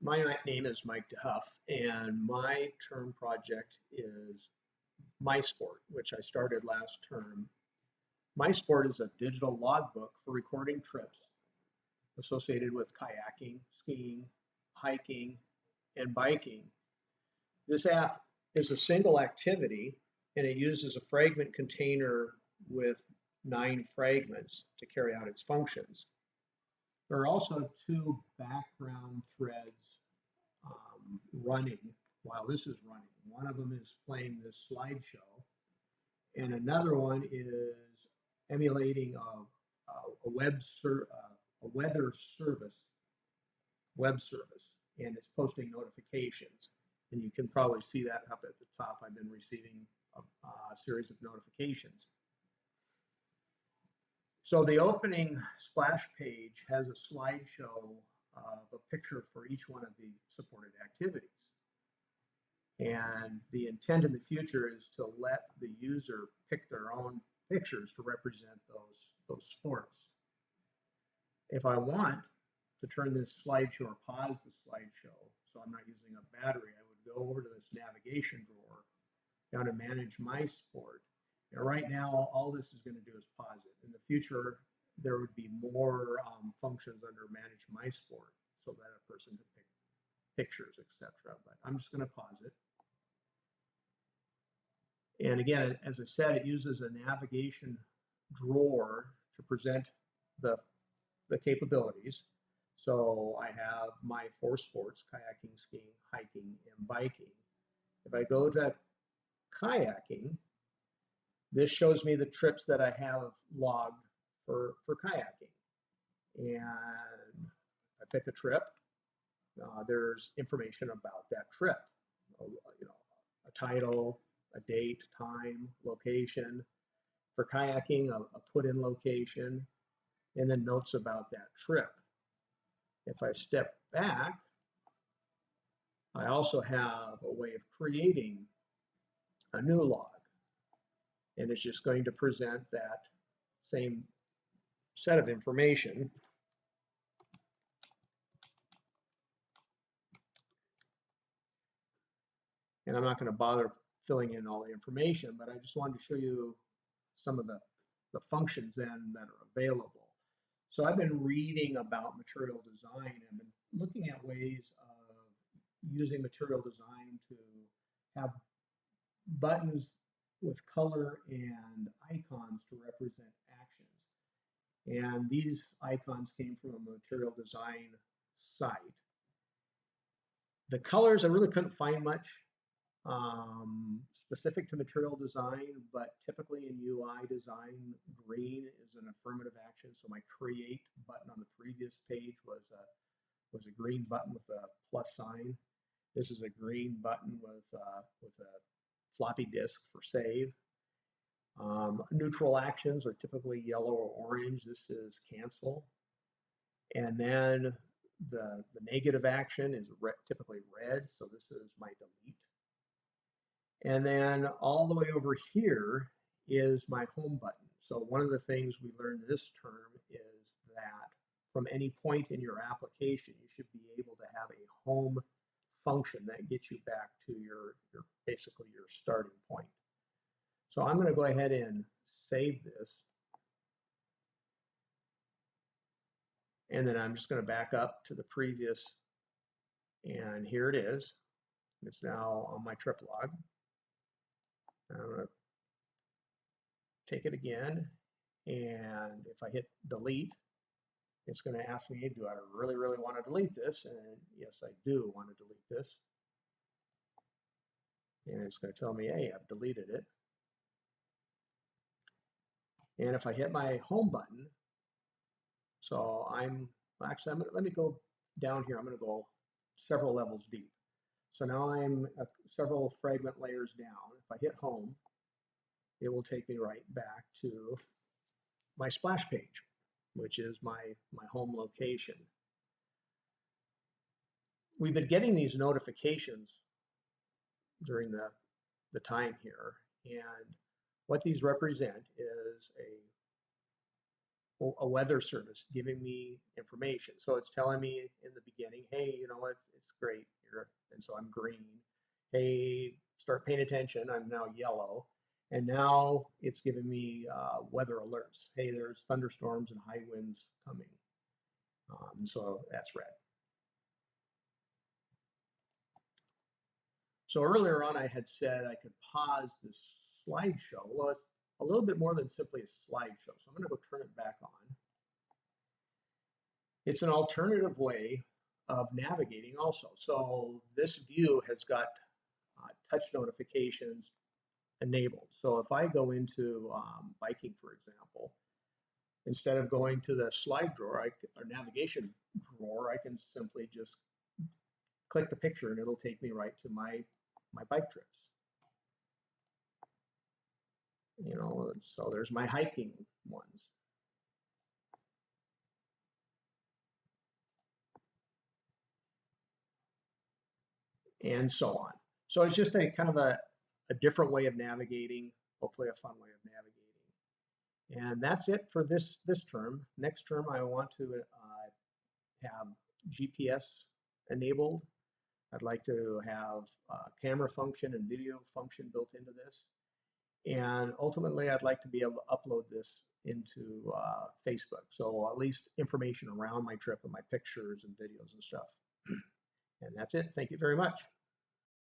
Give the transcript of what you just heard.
My name is Mike Dehuff, and my term project is MySport, which I started last term. MySport is a digital logbook for recording trips associated with kayaking, skiing, hiking, and biking. This app is a single activity, and it uses a fragment container with 9 fragments to carry out its functions. There are also 2 background threads running while this is running. One of them is playing this slideshow, and another one is emulating a weather service, and it's posting notifications. And you can probably see that up at the top. I've been receiving a series of notifications. So the opening splash page has a slideshow of a picture for each one of the supported activities. And the intent in the future is to let the user pick their own pictures to represent those sports. If I want to turn this slideshow or pause the slideshow so I'm not using a battery, I would go over to this navigation drawer down to manage my sport. And right now, all this is going to do is pause it. In the future, there would be more functions under manage my sport so that a person could pick pictures, etc. But I'm just going to pause it. And again, as I said, it uses a navigation drawer to present the capabilities. So I have my 4 sports: kayaking, skiing, hiking, and biking. If I go to kayaking, this shows me the trips that I have logged for kayaking. And I pick a trip. There's information about that trip. A title, a date, time, location. For kayaking, a put-in location, and then notes about that trip. If I step back, I also have a way of creating a new log. And it's just going to present that same set of information. And I'm not going to bother filling in all the information, but I just wanted to show you some of the functions then that are available. So I've been reading about material design and been looking at ways of using material design to have buttons with color and icons to represent actions. And these icons came from a material design site. The colors, I really couldn't find much specific to material design, but typically in UI design, green is an affirmative action. So my create button on the previous page was a green button with a plus sign. This is a green button with a floppy disk for save. Neutral actions are typically yellow or orange. This is cancel. And then the negative action is typically red. So this is my delete. And then all the way over here is my home button. So one of the things we learned this term is that from any point in your application, you should be able to have a home function that gets you back to your basically your starting point. So I'm going to go ahead and save this. And then I'm just going to back up to the previous, and here it is. It's now on my trip log. I'm going to take it again, and if I hit delete, it's going to ask me, do I really want to delete this? And yes, I do want to delete this. And it's going to tell me, hey, I've deleted it. And if I hit my home button, so let me go down here. I'm going to go several levels deep. So now I'm several fragment layers down. If I hit home, it will take me right back to my splash page, which is my home location. We've been getting these notifications during the time here, and what these represent is a weather service giving me information. So it's telling me in the beginning, hey, it's I'm green. Hey, start paying attention, I'm now yellow. And now it's giving me weather alerts. Hey, there's thunderstorms and high winds coming. So that's red. So earlier on, I had said I could pause this slideshow. Well, it's a little bit more than simply a slideshow. So I'm going to go turn it back on. It's an alternative way of navigating also. So this view has got touch notifications enabled. So if I go into biking, for example, instead of going to the slide drawer or navigation drawer, I can simply just click the picture and it'll take me right to my bike trips. You know, so there's my hiking ones. And so on. So it's just a kind of a different way of navigating, hopefully a fun way of navigating. And that's it for this term. Next term, I want to have GPS enabled. I'd like to have camera function and video function built into this. And ultimately, I'd like to be able to upload this into Facebook. So at least information around my trip and my pictures and videos and stuff. And that's it. Thank you very much.